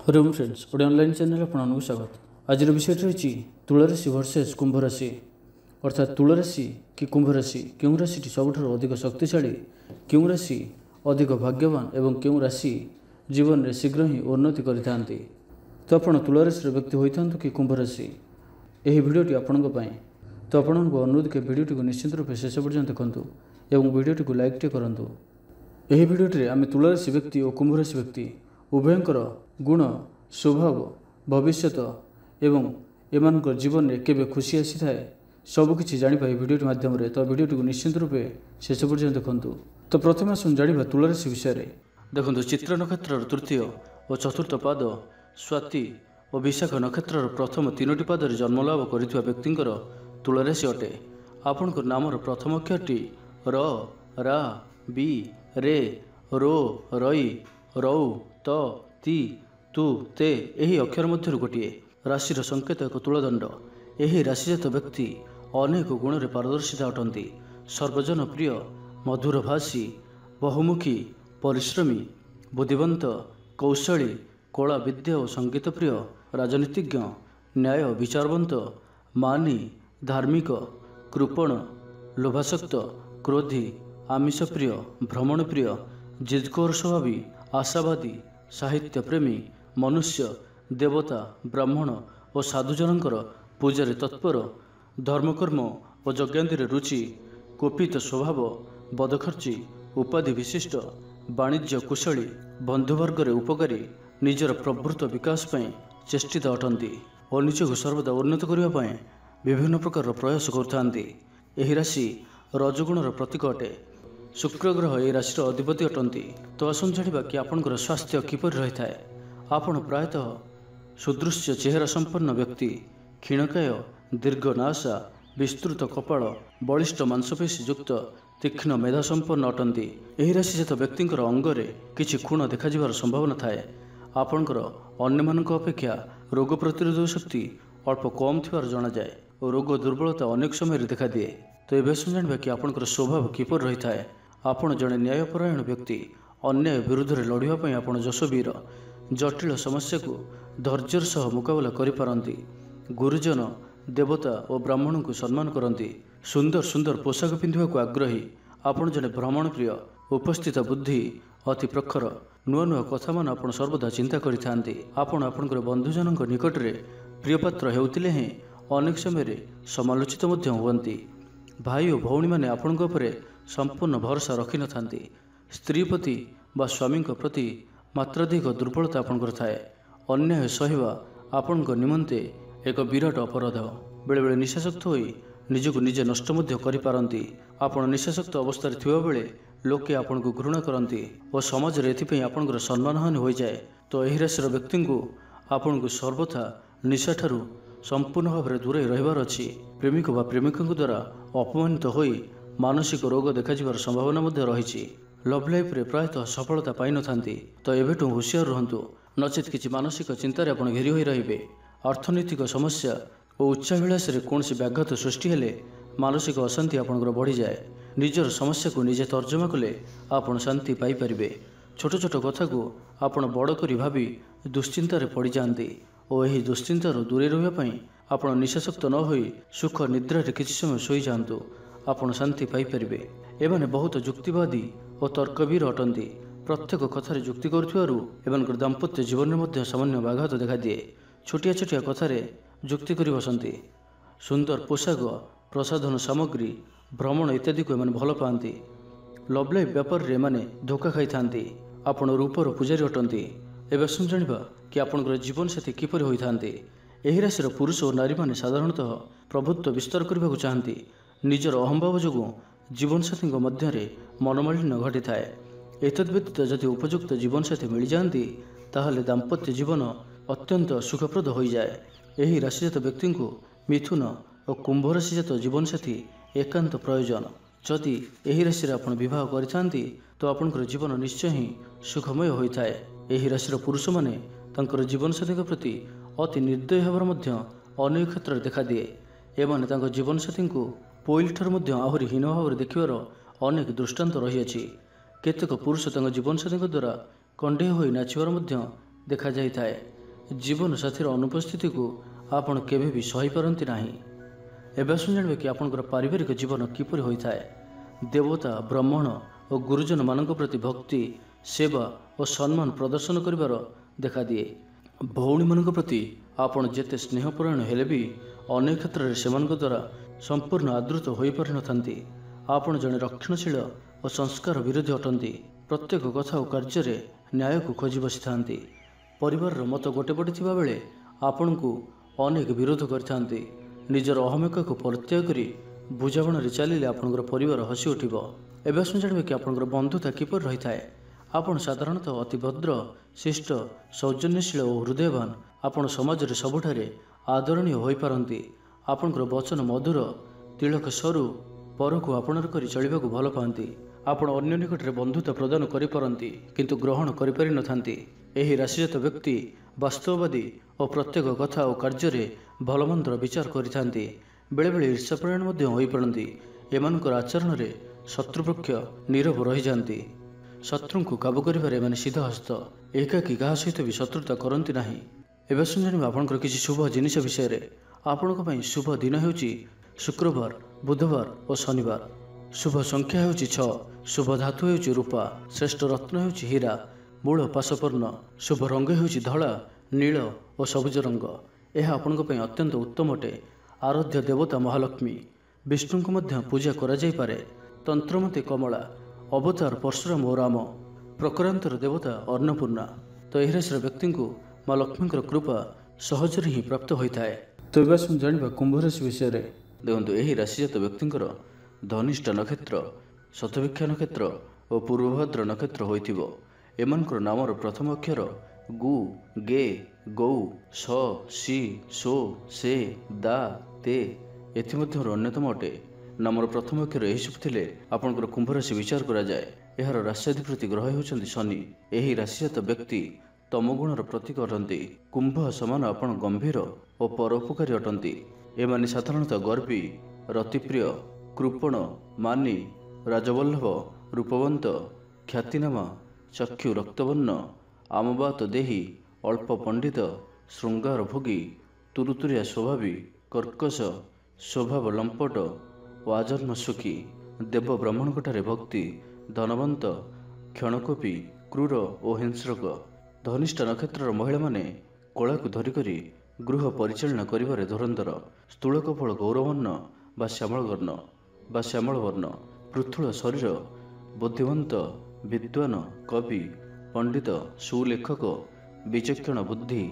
Hariom friends Odia online channel आपको स्वागत। आज विषय रही तुला राशि वर्सेस कुंभ राशि अर्थात तुला राशि कि कुंभ राशि क्यों राशि सबुठ अधिक शक्तिशाली, क्यों राशि अधिक भाग्यवान एवं क्यों राशि जीवन में शीघ्र ही उन्नति करते। तो आप तुला राशि व्यक्ति होता कि कुंभ राशि, यह भिडटी आपण तो आपको अनुरोध कि भिडटी को निश्चित रूप शेष पर्यटन देखूँ और भिडटी को लाइक करूँ। यह भिडटे आम तुला राशि व्यक्ति और कुंभ राशि व्यक्ति उभयंकर गुण, स्वभाव, भविष्यत एवं एम जीवन में केवे खुशी आसी थाए सबकि जापर भिडियो मध्यम। तो भिडियो को निश्चित रूपे शेष पर्यटन देखूँ। तो प्रथम आसुन जाना तुला राशि विषय में। देखो चित्र नक्षत्र तृतीय और चतुर्थ पाद, स्वाति और विशाख नक्षत्र प्रथम तीनोटी पादर जन्मलाभ कर व्यक्ति तुला राशि अटे। आपण नामर प्रथम अक्षरटी र, रा, बी, रे, रो, रई, रौ, त, ती, तु, ते यही अक्षर मध्य गोटे राशि संकेत एक तुलदंड। यही राशिजात व्यक्ति अनेक गुण में पारदर्शिता अटंती। सर्वजन प्रिय, मधुरभाषी, बहुमुखी, परिश्रमी, बुद्धिवंत, कौशली, कला विद्या और संगीत प्रिय, राजनीतिज्ञ, न्याय विचारवंत, मानी, धार्मिक, कृपण, लोभासक्त, क्रोधी, आमिष प्रिय, भ्रमण प्रिय, जिदखोर स्वभावी, आशावादी, साहित्य प्रेमी, मनुष्य, देवता, ब्राह्मण और साधुजनकर पूजार तत्पर, धर्मकर्म और यज्ञांतिर रुचि, कुपित स्वभाव, बदखर्ची, उपाधि विशिष्ट, वाणिज्य कुशली, बंधुवर्ग उपकारी, निजर प्रभृत विकास पर चेष्टित अटंती और निजक सर्वदा उन्नत करने विभिन्न प्रकार प्रयास करते। यह राशि रजगुणर प्रतीक अटे। शुक्र ग्रह यह राशि अधिपति अटंती। तो आसन जाना कि आपंकर स्वास्थ्य किपर रही है। आपण प्रायतः सुदृश्य चेहरा संपन्न व्यक्ति, क्षीणकाय, दीर्घ नासा, विस्तृत कपाल, बलिष्ठ मांसपेशी युक्त, तीक्ष्ण मेधा संपन्न अटंती। यही राशिजात व्यक्ति अंगरे किछि खुण देखा संभावना थाए। आपणकर अन्य अपेक्षा रोग प्रतिरोधक शक्ति अल्प कम थिबार जणा जाए और रोग दुर्बलता अनेक समय देखा दिए। तो ये जाना कि आपणकर स्वभाव किपर रही है। आपण जड़े न्यायपरायण व्यक्ति, अन्याय विरुद्ध में लड़ाई आप जशवीर, जटिल समस्या को धैर्यर सह मुकाबला करिपारंती। गुरुजन, देवता और ब्राह्मण को सम्मान करती। सुंदर सुंदर पोशाक पिंधा को आग्रही। आपण जड़े भ्रमण प्रिय, उपस्थित बुद्धि अति प्रखर, नुआ नुआ कथा मान आप सर्वदा चिंता करते। आपण आपणकर बंधुजन निकट में प्रियपात्र होते ही अनेक समय समालोचित हुअन्ति। भाई और भौणी मैंने आपण संपूर्ण भरोसा रखि न थांती। स्त्री प्रति बा स्वामी प्रति मात्राधिक दुर्बलता आपंकर थाए। अन्याय सहिबा आपण निमंते एक विराट अपराध। बेले बेले निशाशक्त होई निजको निजे नष्ट करिपारंती। आपण निशाशक्त अवस्था थिबा बेले लोके आपण को घृणा करती और समाज रे एथिपई आपणकर सम्मानहानि हो जाए। तो यही राशि व्यक्ति को आपण को सर्वथा निशा ठारू संपूर्ण भाव में दूरे रहिबार अछि। प्रेमिक व प्रेमिका द्वारा अपमानित होई मानसिक रोग देखाଯିबार संभावना रही। लव लाइफ रे प्रायतः सफलता पाई न थांती। तो एबेठू हुशियार रहंतु, नचेत किछि मानसिक चिंतार आप घेरी होई रहिबे। अर्थनैतिक समस्या और उच्चाभिलाष कौन व्याघात सृष्टि हेले मानसिक अशांति आपंकर बढ़ी जाए। निजर समस्या को निजे तर्जमा कले आप शांति पाई परिबे। छोट छोट कथा को आपण बड़ करी भाभी दुश्चिंतार पड़ जाती और यही दुश्चिंतार दूरे रहिबा आप निशाशक्त न होई सुख निद्रा किछि समय शोई जातु। आपण शांति पाई परिबे। एमाने बहुत जुक्तिवादी और तर्कवीर अटंती। प्रत्येक कथार जुक्ति करुथिबारु एमानकर दाम्पत्य जीवन में सामान्य व्याघात देखा दिए। छोटिया छोटिया कथार जुक्ति करि बसंती। सुंदर पोशाक, प्रसाधन सामग्री, भ्रमण इत्यादि को एमाने भल पाती। लव लाइफ व्यापार रे एमाने धोखा खाई थांती। आपण रूपर पूजारी अटंती। एबे सुन जानिबा कि आपणकर जीवन साथी किपरि होई थांती। एही राशिर पुरुष और नारी माने साधारणतः प्रभुत्व विस्तार करने को चाहती। निजर अहंभाव जो जीवनसाथी मध्य मनोमालिन्य घटी थाए। एतद्व्यतीत जदि उपयुक्त जीवनसाथी मिल जाती ताहले दाम्पत्य जीवन अत्यंत सुखप्रद हो जाए। यही राशिजात व्यक्ति को मिथुन और कुंभ राशिजात जीवनसाथी एकांत प्रयोजन। जदि यही राशि आप विवाह करथांती तो आपनकर जीवन निश्चय ही सुखमय होता है। यही राशिर पुरुष माने तांकर जीवनसाथी प्रति अति निर्दय होवर अनेक क्षेत्र में देखा दिए। एमाने तांकर जीवनसाथी को पोइल ठार आहरी हीन भाव में देखिबार अनेक दृष्टांत रही। केतेक पुरुष जीवनसाथी द्वारा कंडे हो नाचबार ଦେଖାଯାଇଥାଏ। ଜୀବନସାଥୀର ଅନୁପସ୍ଥିତିକୁ ଆପଣ କେବେ ବି ସହିପାରନ୍ତି ନାହିଁ। ଏବେ ଆସନ୍ତୁ ଜାଣିବେ କି ଆପଣଙ୍କର ପାରିବାରିକ ଜୀବନ କିପରି ହୋଇଥାଏ। ଦେବତା, ବ୍ରାହ୍ମଣ ଓ ଗୁରୁଜନମାନଙ୍କ ପ୍ରତି ଭକ୍ତି, ସେବା ଓ ସମ୍ମାନ ପ୍ରଦର୍ଶନ କରିବାର ଦେଖାଦିଏ। ଭଉଣୀମାନଙ୍କ ପ୍ରତି ଆପଣ ଯେତେ ସ୍ନେହପରାୟଣ ହେଲେ ବି ଅନେକ କ୍ଷେତ୍ରରେ ସେମାନଙ୍କ ଦ୍ୱାରା ସମ୍ପୂର୍ଣ୍ଣ ଆଦୃତ ହୋଇପାରିନଥାନ୍ତି। ଆପଣ ଜଣେ ରକ୍ଷଣଶୀଳ ଓ ସଂସ୍କାର ବିରୋଧୀ ଅଟନ୍ତି। ପ୍ରତ୍ୟେକ କଥା ଓ କାର୍ଯ୍ୟରେ ନ୍ୟାୟକୁ ଖୋଜି ବସିଥାନ୍ତି। ପରିବାରର ମତ ଗୋଟେ ପଟେ ଥିବାବେଳେ ଆପଣଙ୍କୁ ଅନେକ ବିରୋଧ କରିଥାନ୍ତି। ନିଜର ଅହମିକାକୁ ପରିତ୍ୟାଗ କରି ବୁଝାମଣାରେ ଚାଲିଲେ ଆପଣଙ୍କର ପରିବାର ହସି ଉଠିବ। ଏବେ ଆସନ୍ତୁ ଜାଣିବେ କି ଆପଣଙ୍କର ବନ୍ଧୁତା କିପରି ରହିଥାଏ। ଆପଣ ସାଧାରଣତଃ ଅତି ଭଦ୍ର, ଶିଷ୍ଟ, ସୌଜନ୍ୟଶୀଳ ଓ ହୃଦୟବାନ। ଆପଣ ସମାଜରେ ସବୁଠାରେ ଆଦରଣୀୟ ହୋଇପାରନ୍ତି। ଆପଣଙ୍କର ବଚନ ମଧୁର, ତିଳକ ସରୁ, ପରକୁ ଆପଣାର କରି ଚଳିବାକୁ ଭଲ ପାଆନ୍ତି। ଆପଣ ଅନ୍ୟ ନିକଟରେ ବନ୍ଧୁତା ପ୍ରଦାନ କରିପାରନ୍ତି କିନ୍ତୁ ଗ୍ରହଣ କରିପାରିନଥାନ୍ତି। ଏହି ରାଶିଜାତ ବ୍ୟକ୍ତି ବାସ୍ତବବାଦୀ ଓ ପ୍ରତ୍ୟେକ କଥା ଓ କାର୍ଯ୍ୟରେ ଭଲମନ୍ଦର ବିଚାର କରିଥାନ୍ତି। ବେଳେବେଳେ ଈର୍ଷାପରାୟଣ ମଧ୍ୟ ହୋଇପଡ଼ନ୍ତି। ଏମାନଙ୍କର ଆଚରଣରେ ଶତ୍ରୁପକ୍ଷ ନୀରବ ରହିଯାଆନ୍ତି। ଶତ୍ରୁଙ୍କୁ କାବୁ କରିବାରେ ଏମାନେ ସିଦ୍ଧହସ୍ତ। ଏକାକୀ କାହା ସହିତ ବି ଶତ୍ରୁତା କରନ୍ତି ନାହିଁ। ଏବେ ଆସନ୍ତୁ ଜାଣିବା ଆପଣଙ୍କର କିଛି ଶୁଭ ଜିନିଷ ବିଷୟରେ। ଆପଣଙ୍କ ପାଇଁ ଶୁଭ ଦିନ ହେଉଛି ଶୁକ୍ରବାର, ବୁଧବାର ଓ ଶନିବାର। ଶୁଭ ସଂଖ୍ୟା ହେଉଛି 6। ଶୁଭ ଧାତୁ ହେଉଛି ରୂପା। ଶ୍ରେଷ୍ଠ ରତ୍ନ ହେଉଛି ହୀରା, ମୂଳ ପାଶପର୍ଣ୍ଣ। ଶୁଭ ରଙ୍ଗ ହେଉଛି ଧଳା, ନୀଳ ଓ ସବୁଜ ରଙ୍ଗ। ଏହା ଆପଣଙ୍କ ପାଇଁ ଅତ୍ୟନ୍ତ ଉତ୍ତମ ଅଟେ। ଆରାଧ୍ୟ ଦେବତା ମହାଲକ୍ଷ୍ମୀ। ବିଷ୍ଣୁଙ୍କୁ ମଧ୍ୟ ପୂଜା କରାଯାଇପାରେ। ତନ୍ତ୍ରମତେ କମଳା। ଅବତାର ପରଶୁରାମ ଓ ରାମ। ପ୍ରକାରାନ୍ତର ଦେବତା ଅନ୍ନପୂର୍ଣ୍ଣା। ତ ଏହି ରାଶିର ବ୍ୟକ୍ତିଙ୍କୁ ମା ଲକ୍ଷ୍ମୀଙ୍କର କୃପା ସହଜରେ ହିଁ ପ୍ରାପ୍ତ ହୋଇଥାଏ। ତ ଏବେ ଆସନ୍ତୁ ଜାଣିବା କୁମ୍ଭ ରାଶି ବିଷୟରେ। ଦେଖନ୍ତୁ, ଏହି ରାଶିଜାତ ବ୍ୟକ୍ତିଙ୍କର ଧନିଷ୍ଠା ନକ୍ଷତ୍ର, ଶତଭିକ୍ଷା ନକ୍ଷତ୍ର ଓ ପୂର୍ବଭଦ୍ର ନକ୍ଷତ୍ର ହୋଇଥିବ। ଏମାନଙ୍କର ନାମର ପ୍ରଥମ ଅକ୍ଷର ଗୁ, ଗେ, ଗୌ, ସ, ସି, ସୋ, ସେ, ଦା, ତେ ଏଥିମଧ୍ୟରୁ ଅନ୍ୟତମ ଅଟେ। ନାମର ପ୍ରଥମ ଅକ୍ଷର ଏହିସବୁ ଥିଲେ ଆପଣଙ୍କର କୁମ୍ଭ ରାଶି ବିଚାର କରାଯାଏ। ଏହାର ରାଶ୍ୟାଧିପତି ଗ୍ରହ ହେଉଛନ୍ତି ଶନି। ଏହି ରାଶିଜାତ ବ୍ୟକ୍ତି ତମଗୁଣର ପ୍ରତୀକ ଅଟନ୍ତି। କୁମ୍ଭ ସମାନ ଆପଣ ଗମ୍ଭୀର ଓ ପରୋପକାରୀ ଅଟନ୍ତି। ଏମାନେ ସାଧାରଣତଃ ଗର୍ବୀ, ରତିପ୍ରିୟ, କୃପଣ, ମାନି, ରାଜବଲ୍ଲଭ, ରୂପବନ୍ତ, ଖ୍ୟାତିନାମା, ଚକ୍ଷୁ ରକ୍ତବର୍ଣ୍ଣ, ଆମବାତ ଦେହୀ, ଅଳ୍ପ ପଣ୍ଡିତ, ଶୃଙ୍ଗାର ଭୋଗୀ, ତୁରୁତୁରିଆ ସ୍ୱଭାବୀ, କର୍କଶ ସ୍ୱଭାବ, ଲମ୍ପଟ ଓ ଆଜନ୍ମ ସୁଖୀ, ଦେବ ବ୍ରାହ୍ମଣଙ୍କଠାରେ ଭକ୍ତି, ଧନବନ୍ତ, କ୍ଷଣକୋପୀ, କ୍ରୂର ଓ ହିଂସ୍ରକ। ଧନିଷ୍ଠା ନକ୍ଷତ୍ରର ମହିଳାମାନେ କଳାକୁ ଧରିକରି ଗୃହ ପରିଚାଳନା କରିବାରେ ଧୁରନ୍ଧର। ସ୍ଥୂଳ କପଳ ଗୌରବର୍ଣ୍ଣ ବା ଶ୍ୟାମଳ ବର୍ଣ୍ଣ। ପୃଥୁଳ ଶରୀର, ବୁଦ୍ଧିମନ୍ତ, ବିଦ୍ୱାନ, କବି, ପଣ୍ଡିତ, ସୁଲେଖକ, ବିଚକ୍ଷଣ ବୁଦ୍ଧି,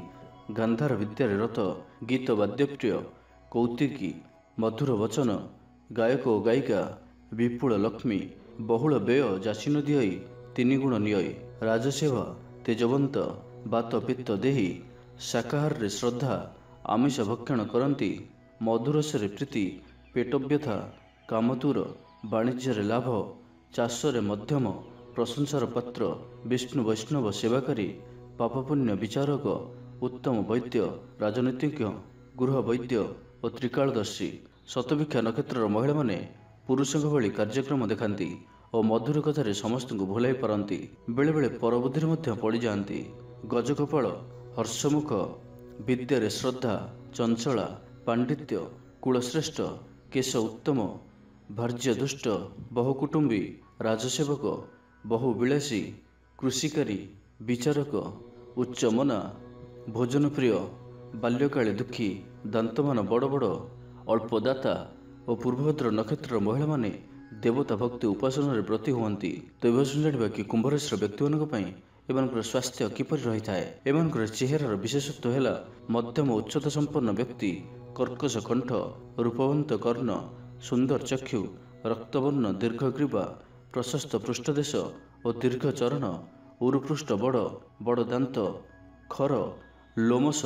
ଗାନ୍ଧାର ବିଦ୍ୟାରେ ରତ, ଗୀତ ବାଦ୍ୟପ୍ରିୟ, କୌତିକୀ, ମଧୁର ବଚନ, ଗାୟକ ଓ ଗାୟିକା, ବିପୁଳ ଲକ୍ଷ୍ମୀ, ବହୁଳ ବ୍ୟୟ, ଯାଚି ଦିଅଇ, ତିନି ଗୁଣ ନିୟଇ, ରାଜସେବା, ତେଜବନ୍ତ, ବାତ ପିତ୍ତ ଦେହୀ, ଶାକାହାରରେ ଶ୍ରଦ୍ଧା, ଆମିଷ ଭକ୍ଷଣ କରନ୍ତି, ମଧୁରସରେ ପ୍ରୀତି, ପେଟ ବ୍ୟଥା, କାମତୁର, ବାଣିଜ୍ୟରେ ଲାଭ, ଚାଷରେ ମଧ୍ୟମ, ପ୍ରଶଂସାର ପାତ୍ର, ବିଷ୍ଣୁ ବୈଷ୍ଣବ ସେବାକାରୀ, ପାପପୁଣ୍ୟ ବିଚାରକ, ଉତ୍ତମ ବୈଦ୍ୟ, ରାଜନୀତିଜ୍ଞ, ଗୃହ ବୈଦ୍ୟ ଓ ତ୍ରିକାଳଦର୍ଶୀ। ଶତଭିକ୍ଷା ନକ୍ଷତ୍ରର ମହିଳାମାନେ ପୁରୁଷଙ୍କ ଭଳି କାର୍ଯ୍ୟକ୍ରମ ଦେଖାନ୍ତି ଓ ମଧୁର କଥାରେ ସମସ୍ତଙ୍କୁ ଭୁଲାଇ ପାରନ୍ତି। ବେଳେବେଳେ ପରବୁଦ୍ଧିରେ ମଧ୍ୟ ପଡ଼ିଯାଆନ୍ତି। ଗଜକପାଳ, ହର୍ଷମୁଖ, ବିଦ୍ୟାରେ ଶ୍ରଦ୍ଧା, ଚଞ୍ଚଳା, ପାଣ୍ଡିତ୍ୟ, କୁଳଶ୍ରେଷ୍ଠ, କେଶ ଉତ୍ତମ, ଭାର୍ଯ୍ୟ ଦୁଷ୍ଟ, ବହୁକୁଟୁମ୍ବୀ, ରାଜସେବକ, ବହୁ ବିଳାସୀ, କୃଷିକାରୀ, ବିଚାରକ, ଉଚ୍ଚମନା, ଭୋଜନପ୍ରିୟ, ବାଲ୍ୟକାଳେ ଦୁଃଖୀ, ଦାନ୍ତମାନ ବଡ଼ ବଡ଼, ଅଳ୍ପଦାତା ଓ ପୂର୍ବଭଦ୍ର ନକ୍ଷତ୍ରର ମହିଳାମାନେ ଦେବତା ଭକ୍ତି ଉପାସନାରେ ବ୍ରତୀ ହୁଅନ୍ତି। ତ ଏବେ ଜାଣିବା କି କୁମ୍ଭରାଶିର ବ୍ୟକ୍ତିମାନଙ୍କ ପାଇଁ ଏମାନଙ୍କର ସ୍ୱାସ୍ଥ୍ୟ କିପରି ରହିଥାଏ। ଏମାନଙ୍କର ଚେହେରାର ବିଶେଷତ୍ୱ ହେଲା ମଧ୍ୟମ ଉଚ୍ଚତା ସମ୍ପନ୍ନ ବ୍ୟକ୍ତି, କର୍କଶ କଣ୍ଠ, ରୂପବନ୍ତ କର୍ଣ୍ଣ, ସୁନ୍ଦର ଚକ୍ଷୁ, ରକ୍ତବର୍ଣ୍ଣ, ଦୀର୍ଘ ଗ୍ରୀବା, ପ୍ରଶସ୍ତ ପୃଷ୍ଠଦେଶ ଓ ଦୀର୍ଘ ଚରଣ, ଉରୁପୃଷ୍ଠ ବଡ଼ ବଡ଼ ଦାନ୍ତ, ଖର, ଲୋମସ,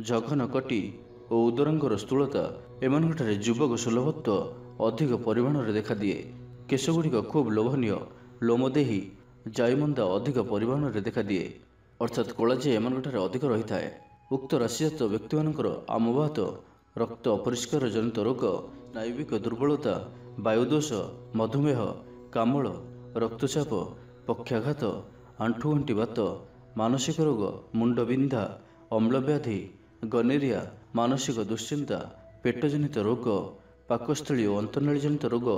ଜଘନ କଟି ଓ ଉଦରାଙ୍ଗର ସ୍ଥୂଳତା। ଏମାନଙ୍କଠାରେ ଯୁବକ ସୁଲଭତ୍ୱ ଅଧିକ ପରିମାଣରେ ଦେଖାଦିଏ। କେଶଗୁଡ଼ିକ ଖୁବ୍ ଲୋଭନୀୟ, ଲୋମଦେହୀ, ଜାଇମନ୍ଦା ଅଧିକ ପରିମାଣରେ ଦେଖାଦିଏ, ଅର୍ଥାତ୍ କଳାଜିଆ ଏମାନଙ୍କଠାରେ ଅଧିକ ରହିଥାଏ। ଉକ୍ତ ରାଶିଜାତ ବ୍ୟକ୍ତିମାନଙ୍କର ଆମବାତ, ରକ୍ତ ଅପରିଷ୍କାର ଜନିତ ରୋଗ, ସ୍ନାୟୁବିକ ଦୁର୍ବଳତା, ବାୟୁଦୋଷ, ମଧୁମେହ, କାମଳ, ରକ୍ତଚାପ, ପକ୍ଷାଘାତ, ଆଣ୍ଠୁଗଣ୍ଠି ବାତ, ମାନସିକ ରୋଗ, ମୁଣ୍ଡବିନ୍ଧା, ଅମ୍ଳବ୍ୟାଧି, ଗନେରିଆ, ମାନସିକ ଦୁଶ୍ଚିନ୍ତା, ପେଟଜନିତ ରୋଗ, ପାକସ୍ଥଳୀ ଓ ଅନ୍ତର୍ନାଳୀଜନିତ ରୋଗ,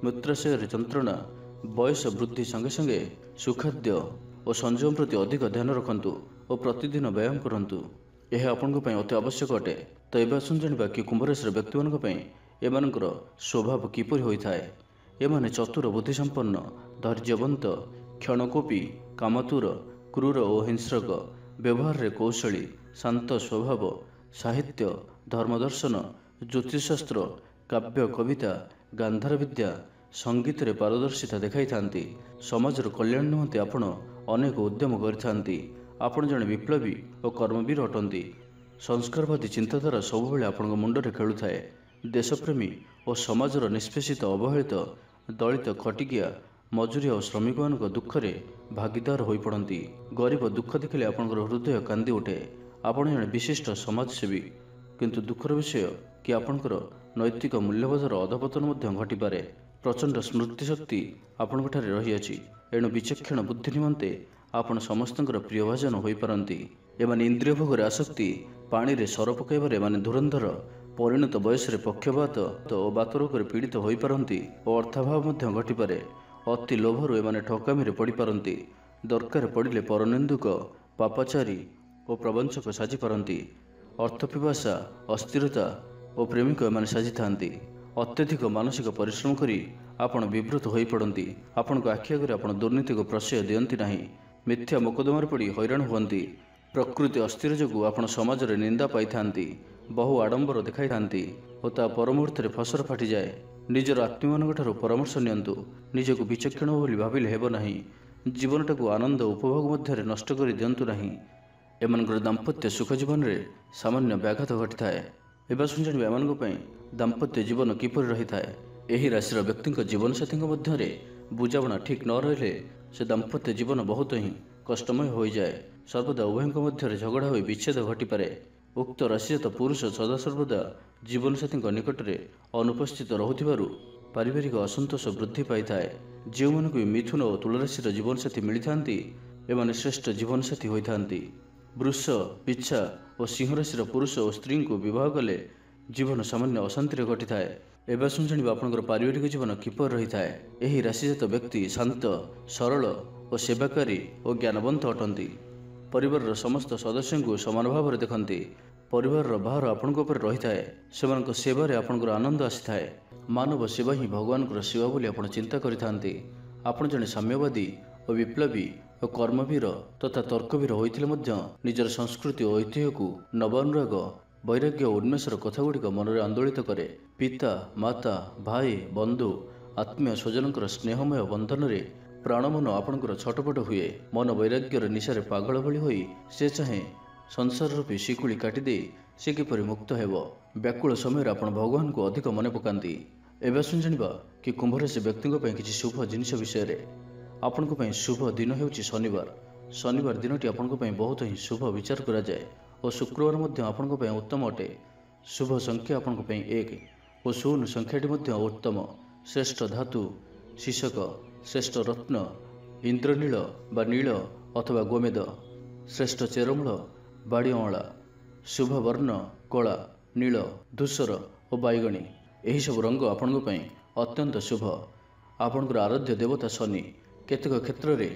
ମୂତ୍ରାଶୟରେ ଯନ୍ତ୍ରଣା। ବୟସ ବୃଦ୍ଧି ସଙ୍ଗେ ସଙ୍ଗେ ସୁଖାଦ୍ୟ ଓ ସଂଯମ ପ୍ରତି ଅଧିକ ଧ୍ୟାନ ରଖନ୍ତୁ ଓ ପ୍ରତିଦିନ ବ୍ୟାୟାମ କରନ୍ତୁ। ଏହା ଆପଣଙ୍କ ପାଇଁ ଅତି ଆବଶ୍ୟକ ଅଟେ। ତ ଏବେ ଆସନ୍ତୁ ଜାଣିବା କି କୁମ୍ଭରାଶିର ବ୍ୟକ୍ତିମାନଙ୍କ ପାଇଁ ଏମାନଙ୍କର ସ୍ୱଭାବ କିପରି ହୋଇଥାଏ। ଏମାନେ ଚତୁର, ବୁଦ୍ଧିସମ୍ପନ୍ନ, ଧୈର୍ଯ୍ୟବନ୍ତ, କ୍ଷଣକୋପୀ, କାମତୁର, କ୍ରୂର ଓ ହିଂସ୍ରକ, ବ୍ୟବହାରରେ କୌଶଳୀ, ଶାନ୍ତ ସ୍ୱଭାବ, ସାହିତ୍ୟ, ଧର୍ମଦର୍ଶନ, ଜ୍ୟୋତିଷଶାସ୍ତ୍ର, କାବ୍ୟ, କବିତା, ଗାନ୍ଧାର ବିଦ୍ୟା, ସଙ୍ଗୀତରେ ପାରଦର୍ଶିତା ଦେଖାଇଥାନ୍ତି। ସମାଜର କଲ୍ୟାଣ ନିମନ୍ତେ ଆପଣ ଅନେକ ଉଦ୍ୟମ କରିଥାନ୍ତି। ଆପଣ ଜଣେ ବିପ୍ଳବୀ ଓ କର୍ମବୀର ଅଟନ୍ତି। ସଂସ୍କାରବାଦୀ ଚିନ୍ତାଧାରା ସବୁବେଳେ ଆପଣଙ୍କ ମୁଣ୍ଡରେ ଖେଳୁଥାଏ। ଦେଶପ୍ରେମୀ ଓ ସମାଜର ନିଷ୍ପେଷିତ, ଅବହେଳିତ, ଦଳିତ, ଖଟିକିଆ, ମଜୁରିଆ ଓ ଶ୍ରମିକମାନଙ୍କ ଦୁଃଖରେ ଭାଗିଦାର ହୋଇପଡ଼ନ୍ତି। ଗରିବ ଦୁଃଖ ଦେଖିଲେ ଆପଣଙ୍କର ହୃଦୟ କାନ୍ଦି ଉଠେ। ଆପଣ ଜଣେ ବିଶିଷ୍ଟ ସମାଜସେବୀ, କିନ୍ତୁ ଦୁଃଖର ବିଷୟ କି ଆପଣଙ୍କର ନୈତିକ ମୂଲ୍ୟବୋଧର ଅଧପତନ ମଧ୍ୟ ଘଟିପାରେ। ପ୍ରଚଣ୍ଡ ସ୍ମୃତିଶକ୍ତି ଆପଣଙ୍କଠାରେ ରହିଅଛି, ଏଣୁ ବିଚକ୍ଷଣ ବୁଦ୍ଧି ନିମନ୍ତେ ଆପଣ ସମସ୍ତଙ୍କର ପ୍ରିୟଭାଜନ ହୋଇପାରନ୍ତି। ଏମାନେ ଇନ୍ଦ୍ରିୟ ଭୋଗରେ ଆସକ୍ତି, ପାଣିରେ ସର ପକାଇବାରେ ଏମାନେ ଧୁରନ୍ଧର, ପରିଣତ ବୟସରେ ପକ୍ଷପାତ ଓ ବାତରୋଗରେ ପୀଡ଼ିତ ହୋଇପାରନ୍ତି ଓ ଅର୍ଥାଭାବ ମଧ୍ୟ ଘଟିପାରେ। ଅତି ଲୋଭରୁ ଏମାନେ ଠକାମିରେ ପଡ଼ିପାରନ୍ତି। ଦରକାର ପଡ଼ିଲେ ପରନିନ୍ଦୁକ, ପାପାଚାରୀ ଓ ପ୍ରବଞ୍ଚକ ସାଜିପାରନ୍ତି। ଅର୍ଥପିପାସା, ଅସ୍ଥିରତା ଓ ପ୍ରେମିକ ଏମାନେ ସାଜିଥାନ୍ତି। ଅତ୍ୟଧିକ ମାନସିକ ପରିଶ୍ରମ କରି ଆପଣ ବିବ୍ରତ ହୋଇପଡ଼ନ୍ତି। ଆପଣଙ୍କ ଆଖି ଆଗରେ ଆପଣ ଦୁର୍ନୀତିକୁ ପ୍ରଶ୍ରୟ ଦିଅନ୍ତି ନାହିଁ। ମିଥ୍ୟା ମୋକଦ୍ଦମାରେ ପଡ଼ି ହଇରାଣ ହୁଅନ୍ତି। ପ୍ରକୃତି ଅସ୍ଥିର ଯୋଗୁଁ ଆପଣ ସମାଜରେ ନିନ୍ଦା ପାଇଥାନ୍ତି। ବହୁ ଆଡ଼ମ୍ବର ଦେଖାଇଥାନ୍ତି ଓ ତା ପରମୁହୂର୍ତ୍ତରେ ଫସର ଫାଟିଯାଏ। ନିଜର ଆତ୍ମୀୟମାନଙ୍କଠାରୁ ପରାମର୍ଶ ନିଅନ୍ତୁ। ନିଜକୁ ବିଚକ୍ଷଣ ବୋଲି ଭାବିଲେ ହେବ ନାହିଁ। ଜୀବନଟାକୁ ଆନନ୍ଦ ଉପଭୋଗ ମଧ୍ୟରେ ନଷ୍ଟ କରି ଦିଅନ୍ତୁ ନାହିଁ। ଏମାନଙ୍କର ଦାମ୍ପତ୍ୟ ସୁଖ ଜୀବନରେ ସାମାନ୍ୟ ବ୍ୟାଘାତ ଘଟିଥାଏ। ଏବେ ଶୁଣିବା ଏମାନଙ୍କ ପାଇଁ ଦାମ୍ପତ୍ୟ ଜୀବନ କିପରି ରହିଥାଏ। ଏହି ରାଶିର ବ୍ୟକ୍ତିଙ୍କ ଜୀବନସାଥୀଙ୍କ ମଧ୍ୟରେ ବୁଝାମଣା ଠିକ୍ ନ ରହିଲେ ସେ ଦାମ୍ପତ୍ୟ ଜୀବନ ବହୁତ ହିଁ କଷ୍ଟମୟ ହୋଇଯାଏ। ସର୍ବଦା ଉଭୟଙ୍କ ମଧ୍ୟରେ ଝଗଡ଼ା ହୋଇ ବିଚ୍ଛେଦ ଘଟିପାରେ। ଉକ୍ତ ରାଶିଜାତ ପୁରୁଷ ସଦାସର୍ବଦା ଜୀବନସାଥୀଙ୍କ ନିକଟରେ ଅନୁପସ୍ଥିତ ରହୁଥିବାରୁ ପାରିବାରିକ ଅସନ୍ତୋଷ ବୃଦ୍ଧି ପାଇଥାଏ। ଯେଉଁମାନଙ୍କୁ ବି ମିଥୁନ ଓ ତୁଳାରାଶିର ଜୀବନସାଥୀ ମିଳିଥାନ୍ତି, ଏମାନେ ଶ୍ରେଷ୍ଠ ଜୀବନସାଥୀ ହୋଇଥାନ୍ତି। ବୃଷ, ବିଚ୍ଛା ଓ ସିଂହ ରାଶିର ପୁରୁଷ ଓ ସ୍ତ୍ରୀଙ୍କୁ ବିବାହ କଲେ ଜୀବନ ସାମାନ୍ୟ ଅଶାନ୍ତିରେ ଘଟିଥାଏ। ଏବେ ଆସନ୍ତୁ ଜାଣିବା ଆପଣଙ୍କର ପାରିବାରିକ ଜୀବନ କିପରି ରହିଥାଏ। ଏହି ରାଶିଜାତ ବ୍ୟକ୍ତି ଶାନ୍ତ, ସରଳ ଓ ସେବାକାରୀ ଓ ଜ୍ଞାନବନ୍ତ ଅଟନ୍ତି। ପରିବାରର ସମସ୍ତ ସଦସ୍ୟଙ୍କୁ ସମାନ ଭାବରେ ଦେଖନ୍ତି। ପରିବାରର ଭାର ଆପଣଙ୍କ ଉପରେ ରହିଥାଏ। ସେମାନଙ୍କ ସେବାରେ ଆପଣଙ୍କର ଆନନ୍ଦ ଆସିଥାଏ। ମାନବ ସେବା ହିଁ ଭଗବାନଙ୍କର ସେବା ବୋଲି ଆପଣ ଚିନ୍ତା କରିଥାନ୍ତି। ଆପଣ ଜଣେ ସାମ୍ୟବାଦୀ ଓ ବିପ୍ଳବୀ ଓ କର୍ମବୀର ତଥା ତର୍କବୀର ହୋଇଥିଲେ ମଧ୍ୟ ନିଜର ସଂସ୍କୃତି ଓ ଐତିହ୍ୟକୁ ନବାନୁରାଗ, ବୈରାଗ୍ୟ ଓ ଉନ୍ମେଷର କଥାଗୁଡ଼ିକ ମନରେ ଆନ୍ଦୋଳିତ କରେ। ପିତା, ମାତା, ଭାଇ, ବନ୍ଧୁ, ଆତ୍ମୀୟ ସ୍ୱଜନଙ୍କର ସ୍ନେହମୟ ବନ୍ଧନରେ ପ୍ରାଣମନ ଆପଣଙ୍କର ଛଟପଟ ହୁଏ। ମନ ବୈରାଗ୍ୟର ନିଶାରେ ପାଗଳ ଭଳି ହୋଇ ସେ ଚାହେଁ ସଂସାର ରୂପୀ ଶିକୁଳି କାଟିଦେଇ ସେ କିପରି ମୁକ୍ତ ହେବ। ବ୍ୟାକୁଳ ସମୟରେ ଆପଣ ଭଗବାନଙ୍କୁ ଅଧିକ ମନେ ପକାନ୍ତି। ଏବେ ଆସନ୍ତୁ ଜାଣିବା କି କୁମ୍ଭରାଶି ବ୍ୟକ୍ତିଙ୍କ ପାଇଁ କିଛି ଶୁଭ ଜିନିଷ ବିଷୟରେ। ଆପଣଙ୍କ ପାଇଁ ଶୁଭ ଦିନ ହେଉଛି ଶନିବାର। ଶନିବାର ଦିନଟି ଆପଣଙ୍କ ପାଇଁ ବହୁତ ହିଁ ଶୁଭ ବିଚାର କରାଯାଏ ଓ ଶୁକ୍ରବାର ମଧ୍ୟ ଆପଣଙ୍କ ପାଇଁ ଉତ୍ତମ ଅଟେ। ଶୁଭ ସଂଖ୍ୟା ଆପଣଙ୍କ ପାଇଁ 1 ଓ 0 ସଂଖ୍ୟାଟି ମଧ୍ୟ ଉତ୍ତମ। ଶ୍ରେଷ୍ଠ ଧାତୁ ଶିଶକ, ଶ୍ରେଷ୍ଠ ରତ୍ନ ଇନ୍ଦ୍ରନୀଳ ବା ନୀଳ ଅଥବା ଗୋମେଦ, ଶ୍ରେଷ୍ଠ ଚେରମୂଳ ବାଡ଼ି ଅଁଳା, ଶୁଭ ବର୍ଣ୍ଣ କଳା, ନୀଳ, ଧୂସର ଓ ବାଇଗଣୀ। ଏହିସବୁ ରଙ୍ଗ ଆପଣଙ୍କ ପାଇଁ ଅତ୍ୟନ୍ତ ଶୁଭ। ଆପଣଙ୍କର ଆରାଧ୍ୟ ଦେବତା ଶନି। କେତେକ କ୍ଷେତ୍ରରେ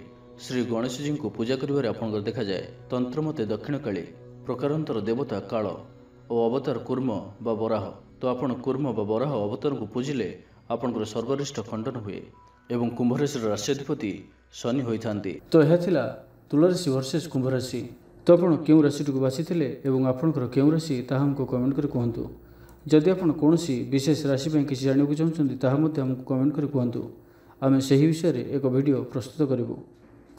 ଶ୍ରୀ ଗଣେଶଜୀଙ୍କୁ ପୂଜା କରିବାରେ ଆପଣଙ୍କର ଦେଖାଯାଏ। ତନ୍ତ୍ରମତେ ଦକ୍ଷିଣକାଳୀ, ପ୍ରକାରାନ୍ତର ଦେବତା କାଳ ଓ ଅବତାର କୁର୍ମ ବା ବରାହ। ତ ଆପଣ କୁର୍ମ ବା ବରାହ ଅବତାରଙ୍କୁ ପୂଜିଲେ ଆପଣଙ୍କର ସର୍ବରିଷ୍ଟ ଖଣ୍ଡନ ହୁଏ ଏବଂ କୁମ୍ଭରାଶିର ରାଶ୍ୟାଧିପତି ଶନି ହୋଇଥାନ୍ତି। ତ ଏହା ଥିଲା ତୁଳାରାଶି ଭର୍ସେସ୍ କୁମ୍ଭରାଶି। ତ ଆପଣ କେଉଁ ରାଶିଟିକୁ ବାଛିଥିଲେ ଏବଂ ଆପଣଙ୍କର କେଉଁ ରାଶି ତାହା ଆମକୁ କମେଣ୍ଟ କରି କୁହନ୍ତୁ। ଯଦି ଆପଣ କୌଣସି ବିଶେଷ ରାଶି ପାଇଁ କିଛି ଜାଣିବାକୁ ଚାହୁଁଛନ୍ତି ତାହା ମଧ୍ୟ ଆମକୁ କମେଣ୍ଟ କରି କୁହନ୍ତୁ। ଆମେ ସେହି ବିଷୟରେ ଏକ ଭିଡ଼ିଓ ପ୍ରସ୍ତୁତ କରିବୁ।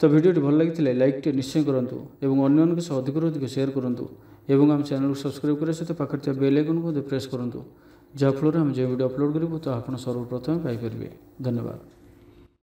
ତ ଭିଡ଼ିଓଟି ଭଲ ଲାଗିଥିଲେ ଲାଇକ୍ଟିଏ ନିଶ୍ଚୟ କରନ୍ତୁ ଏବଂ ଅନ୍ୟମାନଙ୍କ ସହ ଅଧିକରୁ ଅଧିକ ସେୟାର କରନ୍ତୁ ଏବଂ ଆମ ଚ୍ୟାନେଲକୁ ସବସ୍କ୍ରାଇବ୍ କରିବା ସହିତ ପାଖରେ ଥିବା ବେଲ୍ ଆଇକନ୍କୁ ମଧ୍ୟ ପ୍ରେସ୍ କରନ୍ତୁ, ଯାହାଫଳରେ ଆମେ ଯେଉଁ ଭିଡ଼ିଓ ଅପଲୋଡ଼ କରିବୁ ତାହା ଆପଣ ସର୍ବପ୍ରଥମେ ପାଇପାରିବେ। ଧନ୍ୟବାଦ।